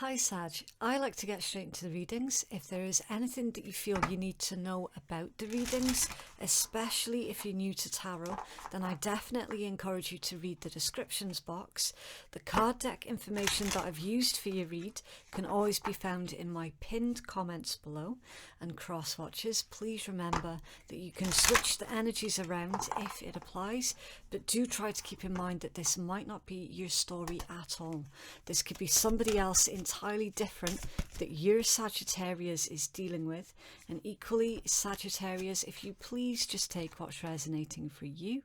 Hi Sag, I like to get straight into the readings. If there is anything that you feel you need to know about the readings, especially if you're new to tarot, then I definitely encourage you to read the descriptions box. The card deck information that I've used for your read can always be found in my pinned comments below. And cross watchers, please remember that you can switch the energies around if it applies, but do try to keep in mind that this might not be your story at all. This could be somebody else entirely different that your Sagittarius is dealing with, and equally Sagittarius, if you please just take what's resonating for you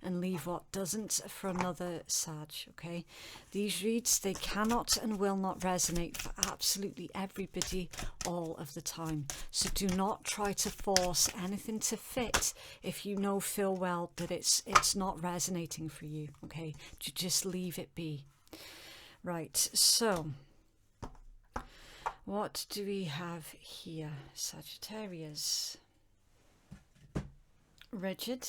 and leave what doesn't for another Sag. Okay, these reads, they cannot and will not resonate for absolutely everybody all of the time, so do not try to force anything to fit if you know full well that it's not resonating for you. Okay, just leave it be. Right, so what do we have here? Sagittarius. Rigid.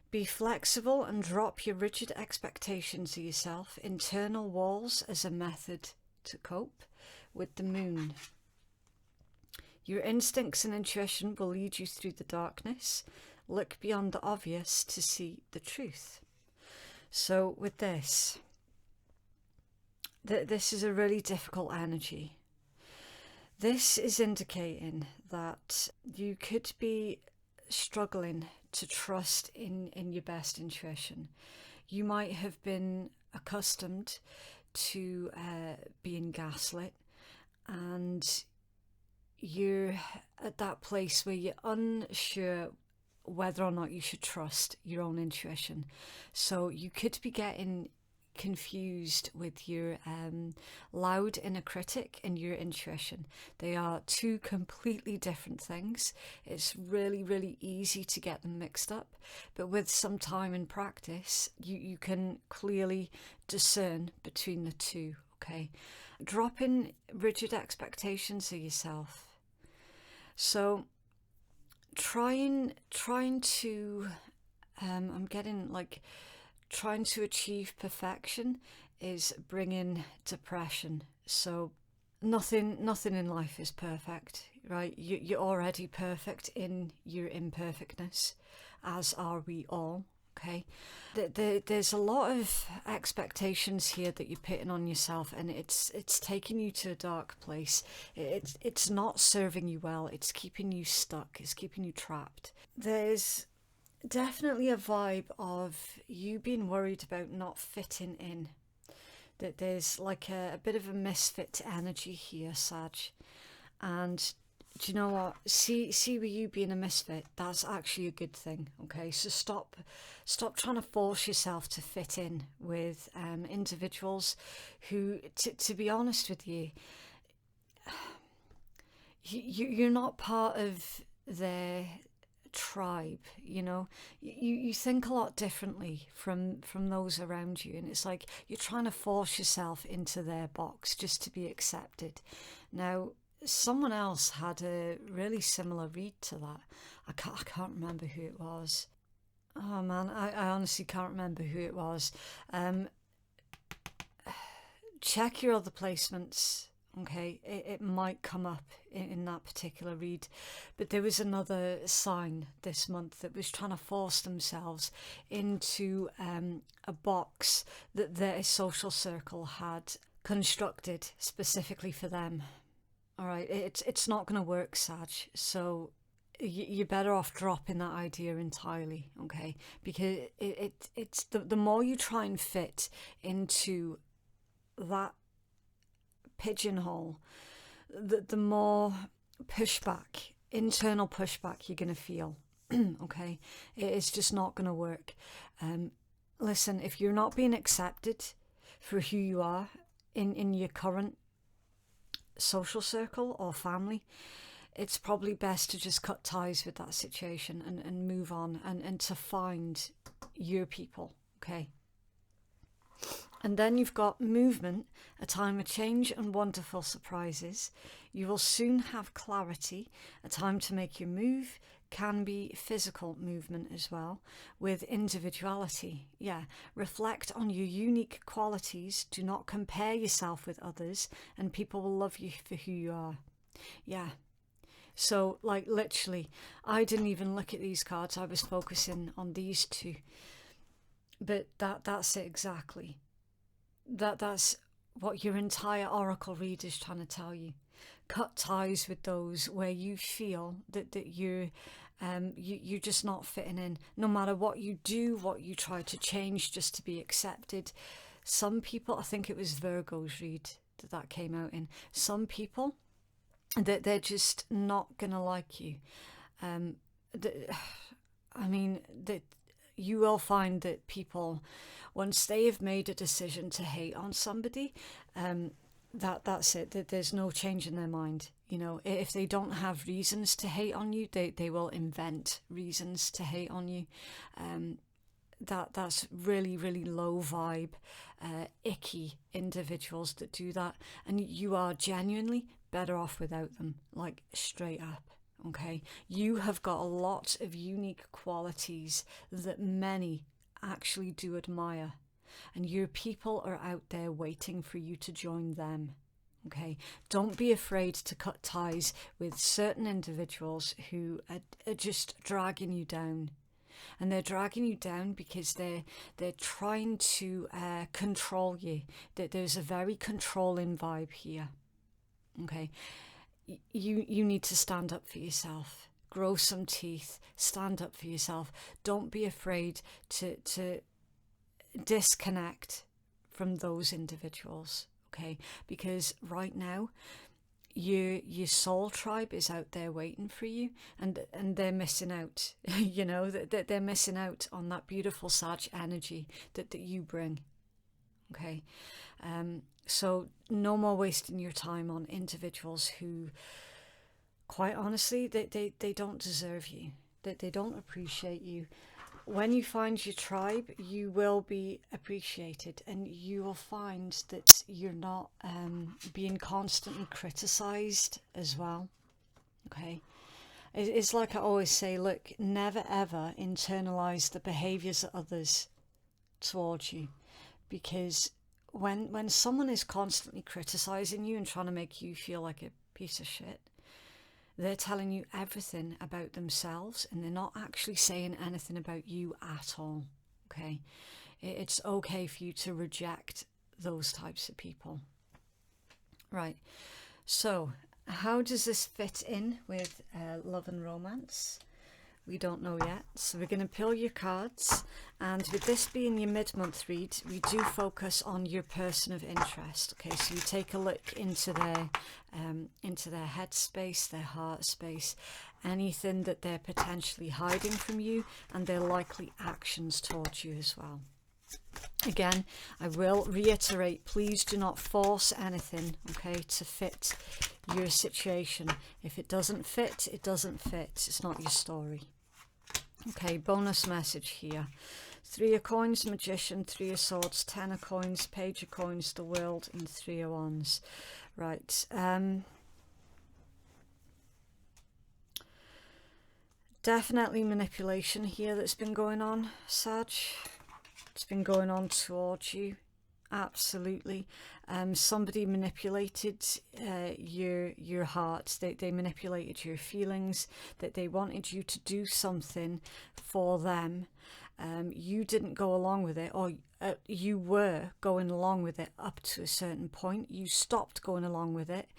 Be flexible and drop your rigid expectations of yourself. Internal walls as a method to cope with the moon. Your instincts and intuition will lead you through the darkness. Look beyond the obvious to see the truth. So with this, this is a really difficult energy. This is indicating that you could be struggling to trust in your best intuition. You might have been accustomed to being gaslit, and you're at that place where you're unsure whether or not you should trust your own intuition. So you could be getting confused with your loud inner critic and your intuition. They are two completely different things. It's really easy to get them mixed up, but with some time and practice you can clearly discern between the two. Okay, dropping rigid expectations of yourself. So trying to I'm getting like trying to achieve perfection is bringing depression. So nothing in life is perfect, right? You're already perfect in your imperfectness, as are we all. Okay, there's a lot of expectations here that you're putting on yourself, and it's taking you to a dark place. It's not serving you well. It's keeping you stuck. It's keeping you trapped. There's definitely a vibe of you being worried about not fitting in. That there's like a bit of a misfit energy here, Sag. And do you know what? See with you being a misfit, that's actually a good thing. Okay, so stop trying to force yourself to fit in with individuals who, to be honest with you, you're not part of their tribe. You know, you think a lot differently from those around you, and it's like you're trying to force yourself into their box just to be accepted. Now, someone else had a really similar read to that. I can't remember who it was. Oh man, I honestly can't remember who it was. Check your other placements. Okay, it might come up in that particular read, but there was another sign this month that was trying to force themselves into a box that their social circle had constructed specifically for them. All right, it's not going to work, Sag. So you're better off dropping that idea entirely. Okay, because it's the more you try and fit into that pigeonhole, the more pushback, internal pushback you're going to feel. Okay, it's just not going to work. Listen, if you're not being accepted for who you are in your current social circle or family, it's probably best to just cut ties with that situation and move on and to find your people. Okay. And then you've got movement, a time of change and wonderful surprises. You will soon have clarity, a time to make your move, can be physical movement as well, with individuality. Yeah, reflect on your unique qualities. Do not compare yourself with others, and people will love you for who you are. Yeah. So, like, literally, I didn't even look at these cards. I was focusing on these two. But that's it exactly. That's what your entire oracle read is trying to tell you. Cut ties with those where you feel that you're just not fitting in. No matter what you do, what you try to change just to be accepted. Some people, I think it was Virgo's read that came out in. Some people, that they're just not gonna like you. That you will find that people, once they have made a decision to hate on somebody, that's it. That there's no change in their mind. You know, if they don't have reasons to hate on you, they will invent reasons to hate on you. That's really, really low vibe, icky individuals that do that, and you are genuinely better off without them, like straight up. Okay, you have got a lot of unique qualities that many actually do admire, and your people are out there waiting for you to join them. Okay, don't be afraid to cut ties with certain individuals who are just dragging you down. And they're dragging you down because they're trying to control you. That there's a very controlling vibe here. Okay, you need to stand up for yourself. Grow some teeth. Stand up for yourself. Don't be afraid to disconnect from those individuals. Okay, because right now, your soul tribe is out there waiting for you, and they're missing out. You know, that they're missing out on that beautiful Sag energy that you bring. Okay, so no more wasting your time on individuals who, quite honestly, they don't deserve you, that they don't appreciate you. When you find your tribe, you will be appreciated, and you will find that you're not being constantly criticized as well. Okay, it's like I always say, look, never ever internalize the behaviors of others towards you, because when someone is constantly criticizing you and trying to make you feel like a piece of shit, they're telling you everything about themselves, and they're not actually saying anything about you at all. Okay, it's okay for you to reject those types of people. Right, so how does this fit in with love and romance? We don't know yet, so we're going to pull your cards, and with this being your mid-month read, we do focus on your person of interest. Okay, so you take a look into their head space, their heart space, anything that they're potentially hiding from you, and their likely actions towards you as well. Again, I will reiterate, please do not force anything, okay, to fit your situation. If it doesn't fit, it doesn't fit. It's not your story. Okay, bonus message here. 3 of Coins, Magician, 3 of Swords, 10 of Coins, Page of Coins, the World, and 3 of Wands. Right. Definitely manipulation here that's been going on, Sag. It's been going on towards you. Absolutely. Somebody manipulated your heart. They manipulated your feelings, that they wanted you to do something for them. You didn't go along with it, or you were going along with it up to a certain point. You stopped going along with it.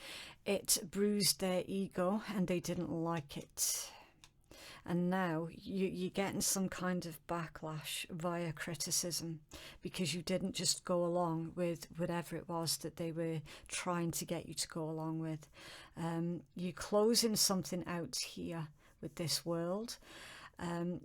It bruised their ego, and they didn't like it. And now you're getting some kind of backlash via criticism, because you didn't just go along with whatever it was that they were trying to get you to go along with. You're closing something out here with this world.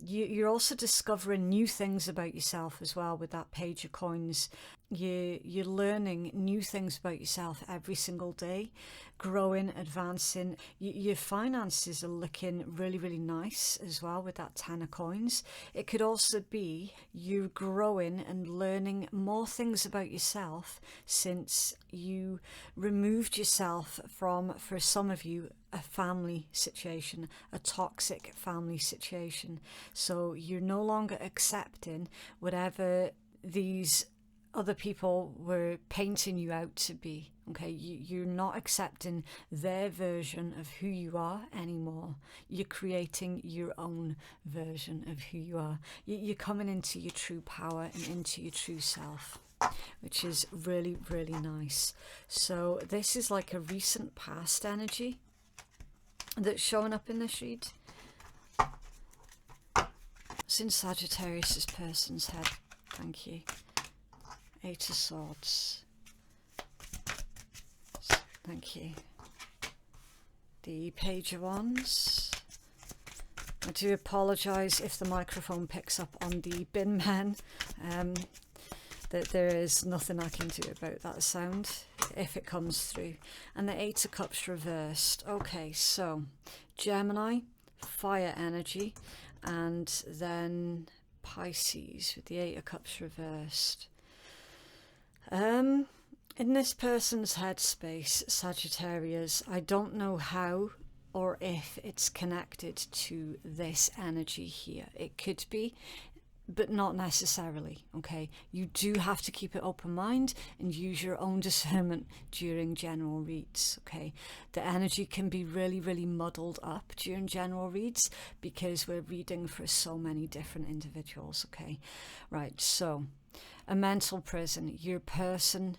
You're also discovering new things about yourself as well with that Page of Coins. You're learning new things about yourself every single day, growing, advancing. Your finances are looking really, really nice as well with that 10 of coins. It could also be you growing and learning more things about yourself since you removed yourself from, for some of you, a family situation, a toxic family situation. So you're no longer accepting whatever these other people were painting you out to be. Okay, you're not accepting their version of who you are anymore. You're creating your own version of who you are. You're coming into your true power and into your true self, which is really, really nice. So this is like a recent past energy that's showing up in this read. It's in Sagittarius' person's head. Thank you. 8 of Swords. Thank you. The Page of Wands. I do apologise if the microphone picks up on the bin men. That there is nothing I can do about that sound if it comes through. And the 8 of Cups reversed. Okay, so Gemini, fire energy, and then Pisces with the 8 of Cups reversed. In this person's headspace, Sagittarius, I don't know how or if it's connected to this energy here. It could be, but not necessarily, okay? You do have to keep an open mind and use your own discernment during general reads, okay? The energy can be really, really muddled up during general reads because we're reading for so many different individuals, okay? Right, so a mental prison, your person,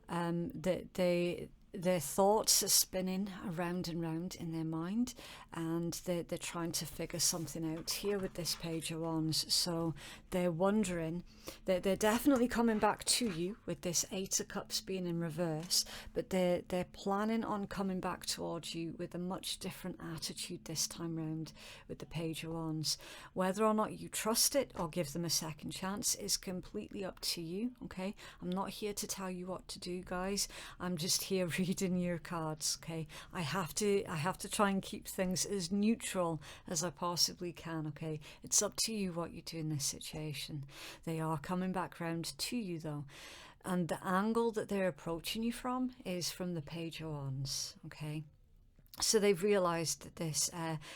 their thoughts are spinning around and round in their mind, and they're trying to figure something out here with this Page of Wands. So they're wondering, they're definitely coming back to you with this 8 of Cups being in reverse, but they're planning on coming back towards you with a much different attitude this time round with the Page of Wands. Whether or not you trust it or give them a second chance is completely up to you, okay? I'm not here to tell you what to do, guys. I'm just here reading your cards, okay? I have to try and keep things as neutral as I possibly can, okay? It's up to you what you do in this situation. They are coming back round to you though, and the angle that they're approaching you from is from the Page of Wands, okay? So they've realised that this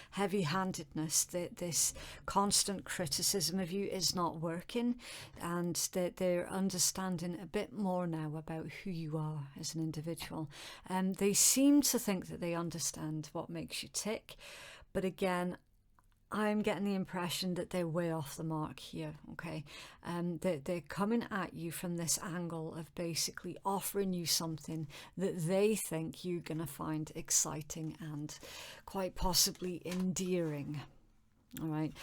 heavy-handedness, that this constant criticism of you is not working, and that they're understanding a bit more now about who you are as an individual. They seem to think that they understand what makes you tick, but again, I'm getting the impression that they're way off the mark here, okay? They're coming at you from this angle of basically offering you something that they think you're going to find exciting and quite possibly endearing, all right?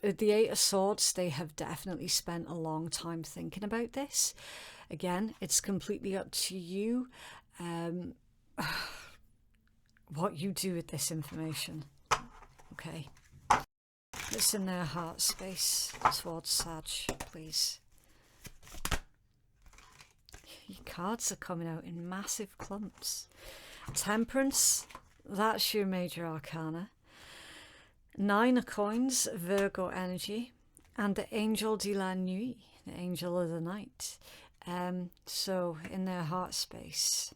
The 8 of Swords, they have definitely spent a long time thinking about this. Again, it's completely up to you what you do with this information, okay? It's in their heart space towards Sag, please. Your cards are coming out in massive clumps. Temperance, that's your major arcana. 9 of Coins, Virgo energy. And the Angel de la Nuit, the angel of the night. So in their heart space.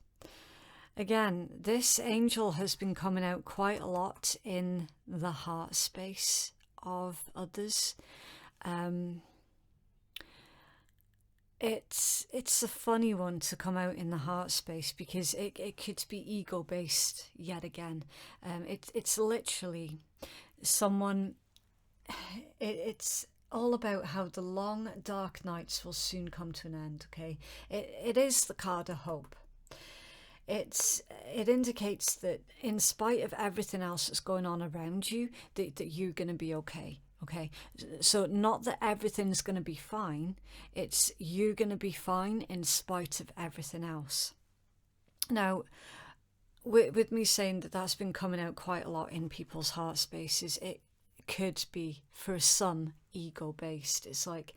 Again, this angel has been coming out quite a lot in the heart space of others. It's a funny one to come out in the heart space because it could be ego based yet again. It's literally someone, it's all about how the long dark nights will soon come to an end, okay? It is the card of hope. It indicates that in spite of everything else that's going on around you, that you're going to be okay. Okay, so not that everything's going to be fine, it's you're going to be fine in spite of everything else. Now, with me saying that that's been coming out quite a lot in people's heart spaces, it could be for some ego based. It's like,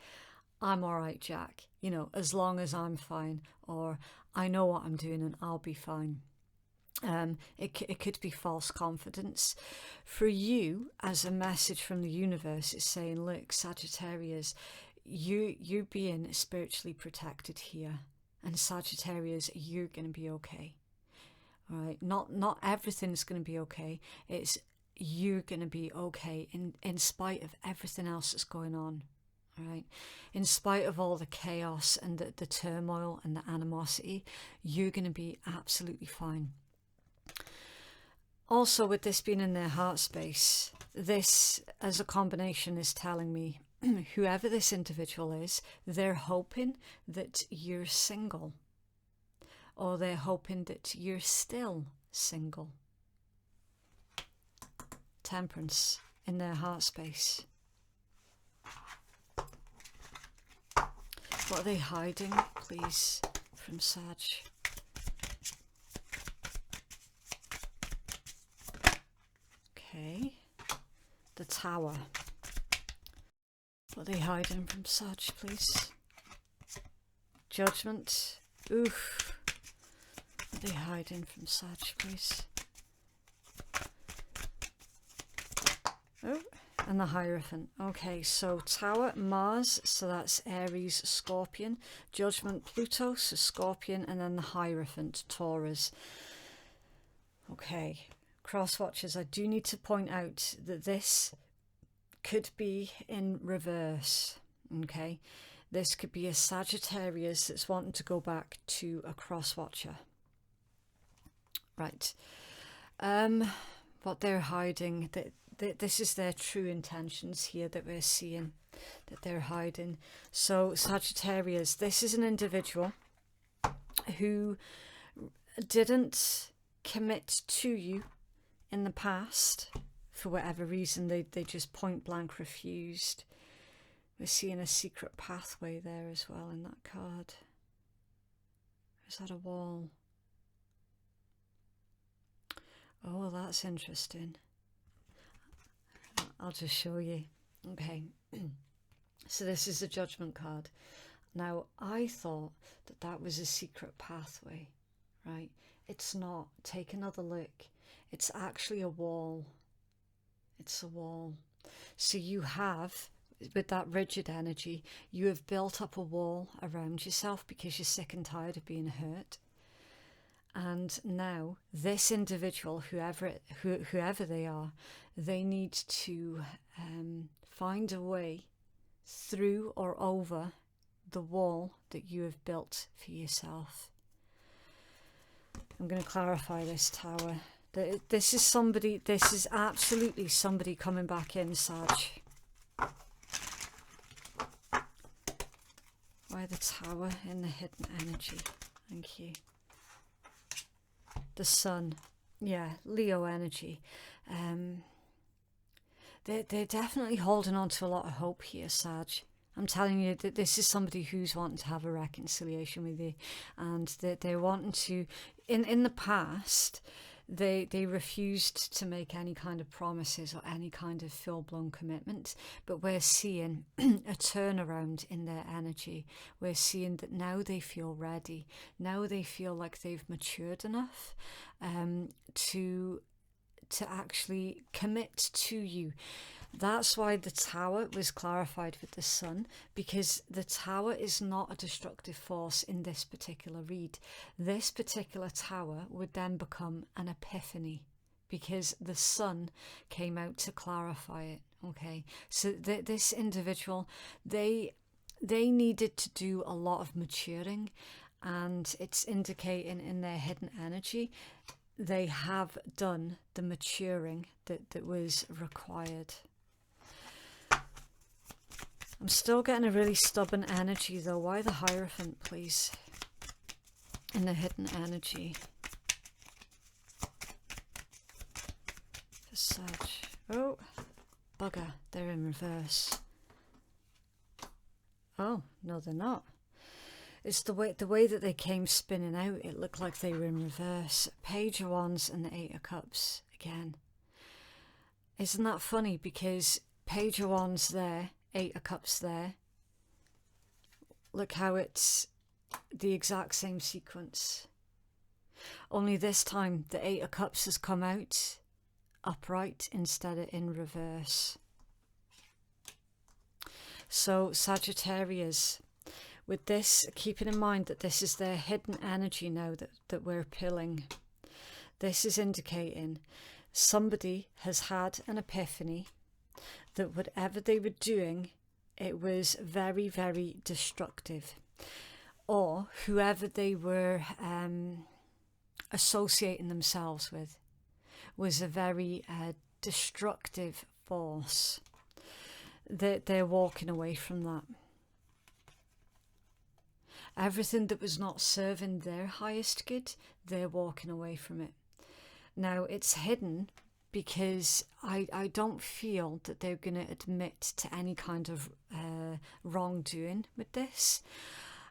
I'm all right, Jack, you know, as long as I'm fine, or I know what I'm doing and I'll be fine. It could be false confidence. For you, as a message from the universe, it's saying, look, Sagittarius, you're being spiritually protected here. And Sagittarius, you're going to be okay. All right? Not everything's going to be okay. It's you're going to be okay in spite of everything else that's going on. All right? In spite of all the chaos and the turmoil and the animosity, you're going to be absolutely fine. Also, with this being in their heart space, this as a combination is telling me whoever this individual is, they're hoping that you're single, or they're hoping that you're still single. Temperance in their heart space. What are they hiding, please, from Sag? Okay, the Tower. What are they hiding from Sag, please? Judgment. Oof. What are they hiding from Sag, please? Oh, and the Hierophant. Okay, so Tower, Mars, so that's Aries, Scorpion. Judgment, Pluto, so Scorpion, and then the Hierophant, Taurus. Okay. Cross watchers, I do need to point out that this could be in reverse. Okay, this could be a Sagittarius that's wanting to go back to a cross watcher. Right. What they're hiding, this is their true intentions here that we're seeing that they're hiding. So Sagittarius, this is an individual who didn't commit to you in the past, for whatever reason. They just point blank refused. We're seeing a secret pathway there as well in that card. Is that a wall? Oh, well, that's interesting. I'll just show you. Okay, so this is the Judgment card. Now, I thought that that was a secret pathway, right? It's not. Take another look. It's actually a wall. It's a wall. So you have, with that rigid energy, you have built up a wall around yourself because you're sick and tired of being hurt. And now this individual, whoever they are, they need to find a way through or over the wall that you have built for yourself. I'm going to clarify this, Tower. This is somebody, this is absolutely somebody coming back in, Sag. Why the Tower in the hidden energy? Thank you. The Sun. Yeah, Leo energy. They're definitely holding on to a lot of hope here, Sag. I'm telling you that this is somebody who's wanting to have a reconciliation with you, and they're wanting to, in the past, they refused to make any kind of promises or any kind of full-blown commitment, but we're seeing a turnaround in their energy. We're seeing that now they feel ready. Now they feel like they've matured enough to actually commit to you. That's why the Tower was clarified with the Sun, because the Tower is not a destructive force in this particular read. This particular Tower would then become an epiphany, because the Sun came out to clarify it. Okay, so this individual, they needed to do a lot of maturing, and it's indicating in their hidden energy they have done the maturing that was required. I'm still getting a really stubborn energy though. Why the Hierophant, please? In the hidden energy. For Sag. Oh, bugger. They're in reverse. Oh, no, they're not. It's the way that they came spinning out. It looked like they were in reverse. Page of Wands and the Eight of Cups again. Isn't that funny? Because Page of Wands there, Eight of Cups there. Look how it's the exact same sequence. Only this time the Eight of Cups has come out upright instead of in reverse. So Sagittarius, with this, keeping in mind that this is their hidden energy now that we're pulling, this is indicating somebody has had an epiphany that whatever they were doing, it was very, very destructive. Or whoever they were associating themselves with was a very destructive force. They're walking away from that. Everything that was not serving their highest good, they're walking away from it. Now, it's hidden because I don't feel that they're going to admit to any kind of wrongdoing with this.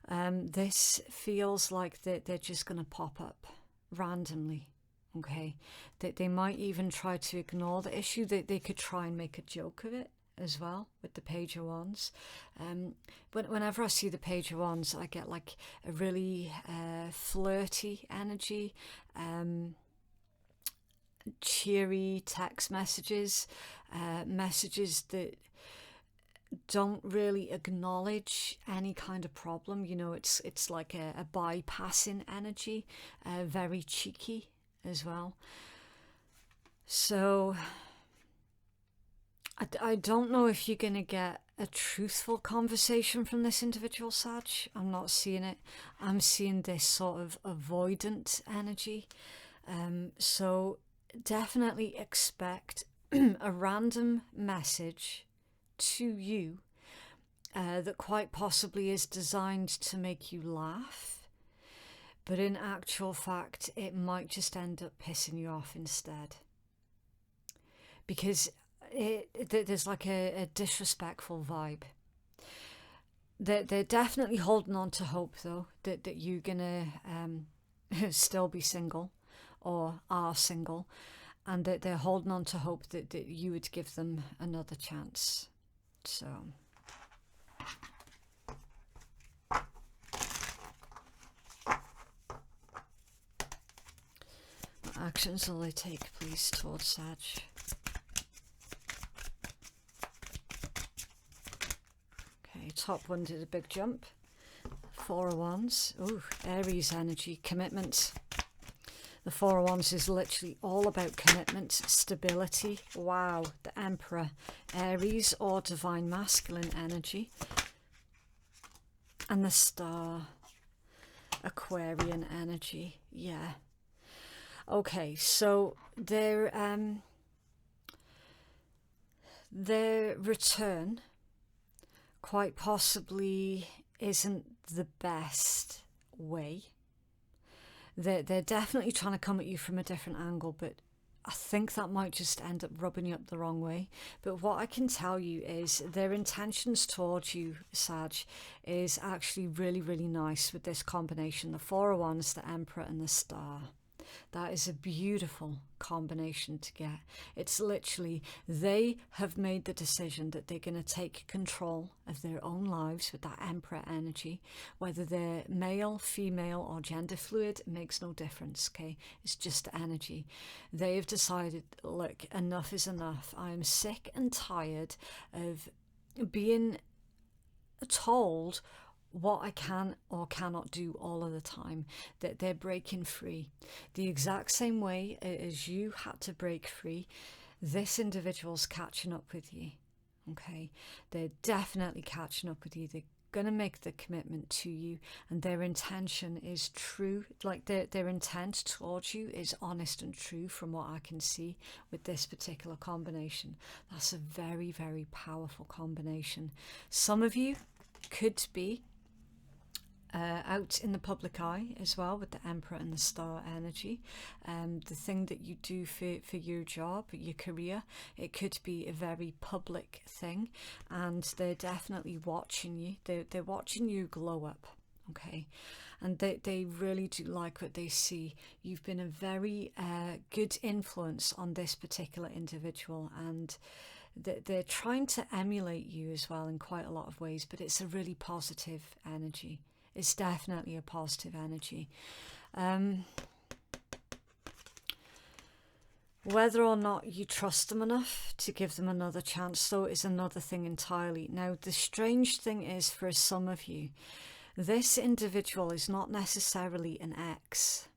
This feels like they're just going to pop up randomly. Okay, that they might even try to ignore the issue. They could try and make a joke of it as well with the Page of Wands. Whenever I see the Page of Wands, I get like a really flirty energy, cheery text messages, messages that don't really acknowledge any kind of problem. You know, it's like a bypassing energy, very cheeky as well. So I don't know if you're going to get a truthful conversation from this individual, Sag. I'm not seeing it. I'm seeing this sort of avoidant energy. So definitely expect a random message to you that quite possibly is designed to make you laugh, but in actual fact it might just end up pissing you off instead, because there's like a disrespectful vibe. They're definitely holding on to hope though that you're gonna still be single or are single, and that they're holding on to hope that you would give them another chance. So what actions will they take, please, towards Sag? Okay, top one did a big jump. Four of Wands. Ooh, Aries energy, commitment. The Four of Wands is literally all about commitment, stability. Wow, the Emperor, Aries or Divine Masculine energy. And the Star, Aquarian energy. Yeah. Okay, so their return quite possibly isn't the best way. They're definitely trying to come at you from a different angle, but I think that might just end up rubbing you up the wrong way. But what I can tell you is their intentions towards you, Sag, is actually really, really nice with this combination. The Four of Wands, the Emperor and the Star. That is a beautiful combination to get. It's literally, they have made the decision that they're going to take control of their own lives with that Emperor energy. Whether they're male, female or gender fluid, it makes no difference, okay? It's just energy. They have decided, look, enough is enough. I am sick and tired of being told what I can or cannot do all of the time. That they're breaking free the exact same way as you had to break free. This individual's catching up with you. Okay, they're definitely catching up with you. They're gonna make the commitment to you, and their intention is true. Like their intent towards you is honest and true from what I can see with this particular combination. That's a very, very powerful combination. Some of you could be out in the public eye as well with the Emperor and the Star energy. The thing that you do for your job, your career, it could be a very public thing, and they're definitely watching you. They're watching you glow up, okay? And they really do like what they see. You've been a very good influence on this particular individual, and They're trying to emulate you as well in quite a lot of ways, but it's a really positive energy. It's definitely a positive energy. Whether or not you trust them enough to give them another chance, though, is another thing entirely. Now, the strange thing is, for some of you, this individual is not necessarily an ex.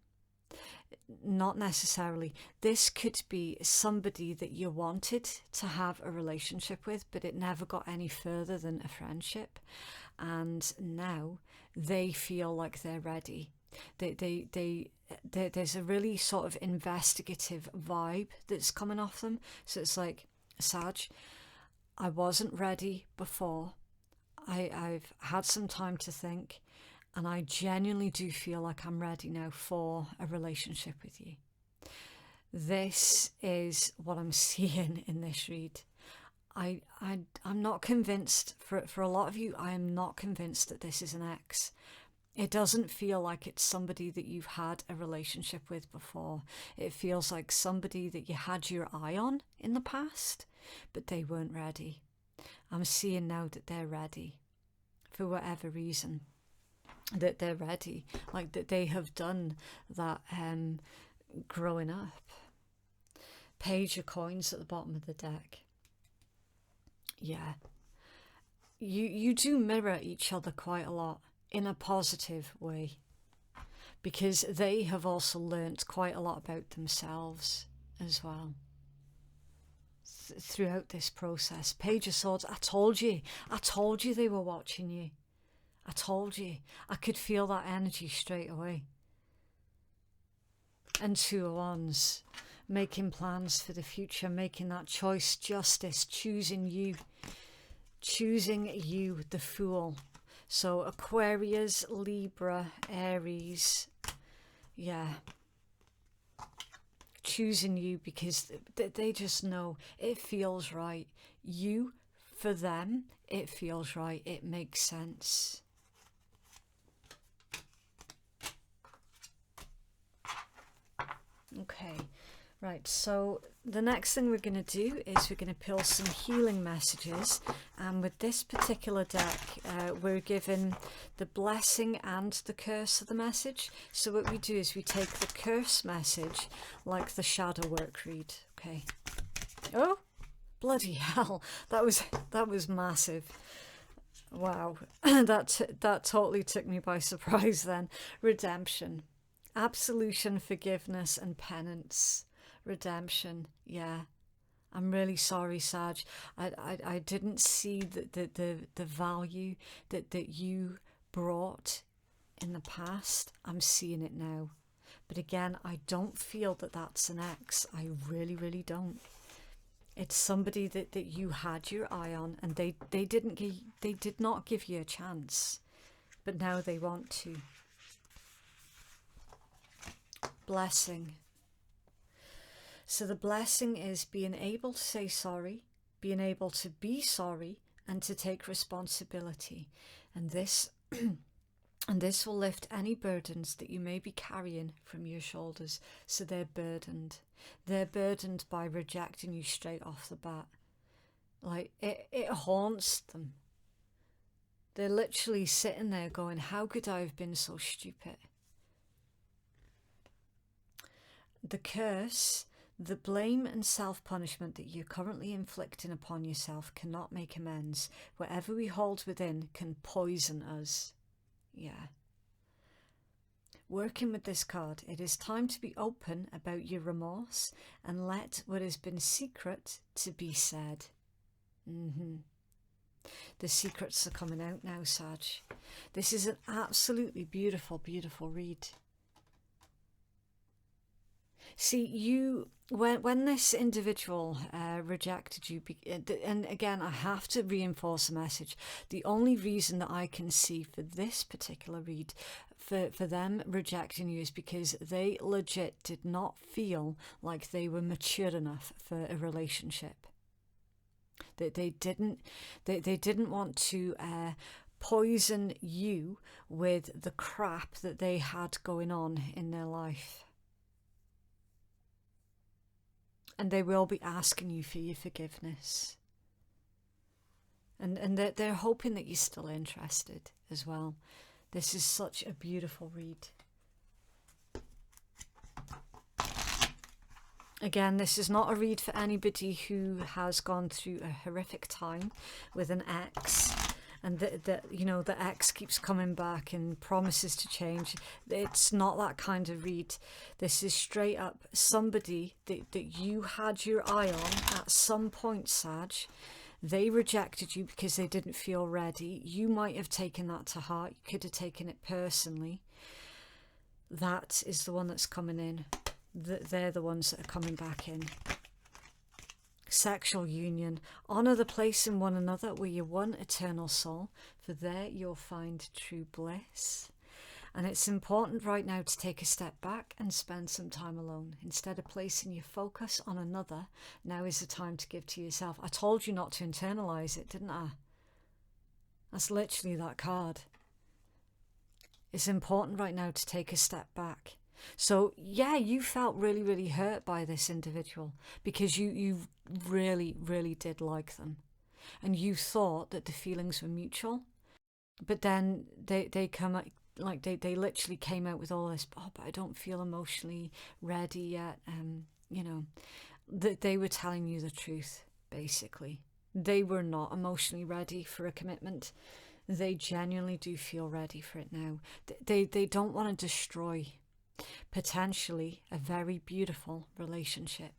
Not necessarily. This could be somebody that you wanted to have a relationship with, but it never got any further than a friendship. And now they feel like they're ready. There's a really sort of investigative vibe that's coming off them. So it's like, Sag, I wasn't ready before. I've had some time to think, and I genuinely do feel like I'm ready now for a relationship with you. This is what I'm seeing in this read. I'm not convinced, for a lot of you, I am not convinced that this is an ex. It doesn't feel like it's somebody that you've had a relationship with before. It feels like somebody that you had your eye on in the past, but they weren't ready. I'm seeing now that they're ready, for whatever reason, that they're ready, like that they have done that growing up. Page of coins at the bottom of the deck. Yeah. You do mirror each other quite a lot, in a positive way, because they have also learnt quite a lot about themselves as well throughout this process. Page of Swords. I told you they were watching you. I told you. I could feel that energy straight away. And Two of Wands, making plans for the future, making that choice. Justice, choosing you, the Fool. So Aquarius, Libra, Aries, yeah, choosing you because they just know it feels right. You, for them, it feels right. It makes sense. Okay, right, so the next thing we're going to do is we're going to pull some healing messages, and with this particular deck we're given the blessing and the curse of the message. So what we do is we take the curse message like the shadow work read. Okay. Oh, bloody hell, that was massive. Wow. that totally took me by surprise then. Redemption, absolution, forgiveness and penance. Redemption, yeah. I'm really sorry, Sag. I didn't see the value that you brought in the past. I'm seeing it now. But again, I don't feel that that's an ex. I really, really don't. It's somebody that you had your eye on, and they did not give you a chance, but now they want to. Blessing. So the blessing is being able to say sorry, being able to be sorry, and to take responsibility. And this and this will lift any burdens that you may be carrying from your shoulders. So they're burdened. They're burdened by rejecting you straight off the bat. Like, it haunts them. They're literally sitting there going, how could I have been so stupid? The curse, the blame and self-punishment that you're currently inflicting upon yourself cannot make amends. Whatever we hold within can poison us. Yeah. Working with this card, it is time to be open about your remorse and let what has been secret to be said. The secrets are coming out now, Sag. This is an absolutely beautiful, beautiful read. See, when this individual rejected you, and again, I have to reinforce the message, the only reason that I can see for this particular read, for them rejecting you, is because they legit did not feel like they were mature enough for a relationship. That they didn't want to poison you with the crap that they had going on in their life. And they will be asking you for your forgiveness. And they're hoping that you're still interested as well. This is such a beautiful read. Again, this is not a read for anybody who has gone through a horrific time with an ex, and the ex keeps coming back and promises to change. It's not that kind of read. This is straight up somebody that you had your eye on at some point, Sag. They rejected you because they didn't feel ready. You might have taken that to heart. You could have taken it personally. That is the one that's coming in. They're the ones that are coming back in. Sexual union. Honour the place in one another where you one eternal soul, for there you'll find true bliss. And it's important right now to take a step back and spend some time alone. Instead of placing your focus on another, now is the time to give to yourself. I told you not to internalise it, didn't I? That's literally that card. It's important right now to take a step back. So yeah, you felt really, really hurt by this individual because you really, really did like them. And you thought that the feelings were mutual. But then they come out, like they literally came out with all this, oh, but I don't feel emotionally ready yet. They were telling you the truth, basically. They were not emotionally ready for a commitment. They genuinely do feel ready for it now. They don't want to destroy potentially a very beautiful relationship.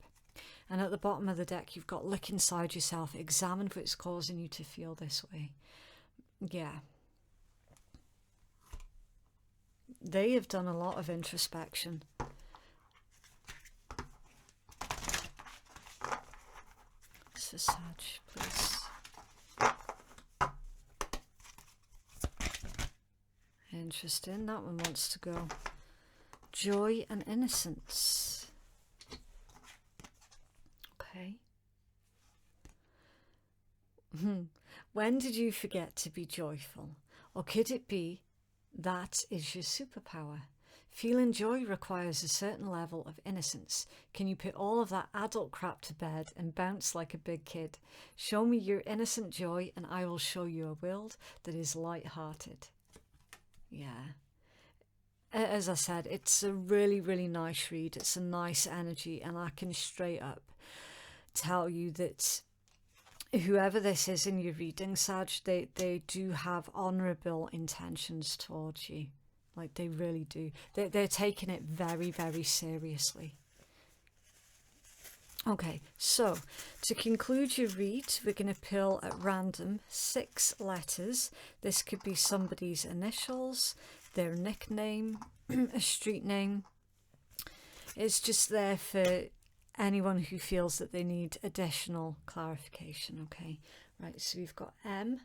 And at the bottom of the deck, you've got look inside yourself, examine what's causing you to feel this way. Yeah. They have done a lot of introspection. So Sag, please. Interesting. That one wants to go. Joy and innocence. Okay. When did you forget to be joyful? Or could it be that is your superpower? Feeling joy requires a certain level of innocence. Can you put all of that adult crap to bed and bounce like a big kid? Show me your innocent joy and I will show you a world that is light-hearted. Yeah. As I said, it's a really, really nice read. It's a nice energy, and I can straight up tell you that whoever this is in your reading, Sag, they do have honourable intentions towards you. Like, they really do. They're taking it very, very seriously. Okay, so to conclude your read, we're going to pull at random 6 letters. This could be somebody's initials, their nickname, a street name. It's just there for anyone who feels that they need additional clarification. Okay, right, so we've got M,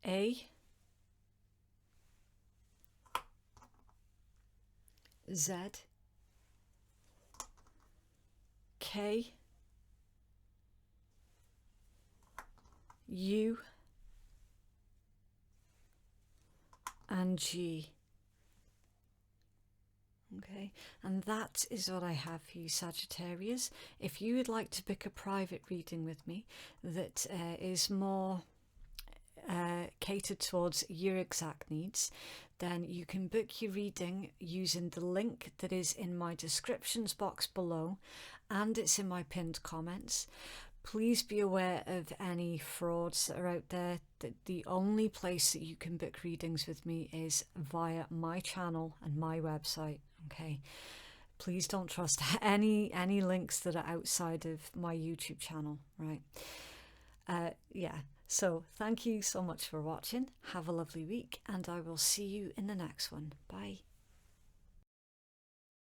A, Z, K, U, and G. Okay, and that is what I have for you, Sagittarius. If you would like to book a private reading with me that is more catered towards your exact needs, then you can book your reading using the link that is in my descriptions box below, and it's in my pinned comments. Please be aware of any frauds that are out there. The only place that you can book readings with me is via my channel and my website. Okay, please don't trust any links that are outside of my YouTube channel, right? Yeah, so thank you so much for watching. Have a lovely week, and I will see you in the next one. Bye.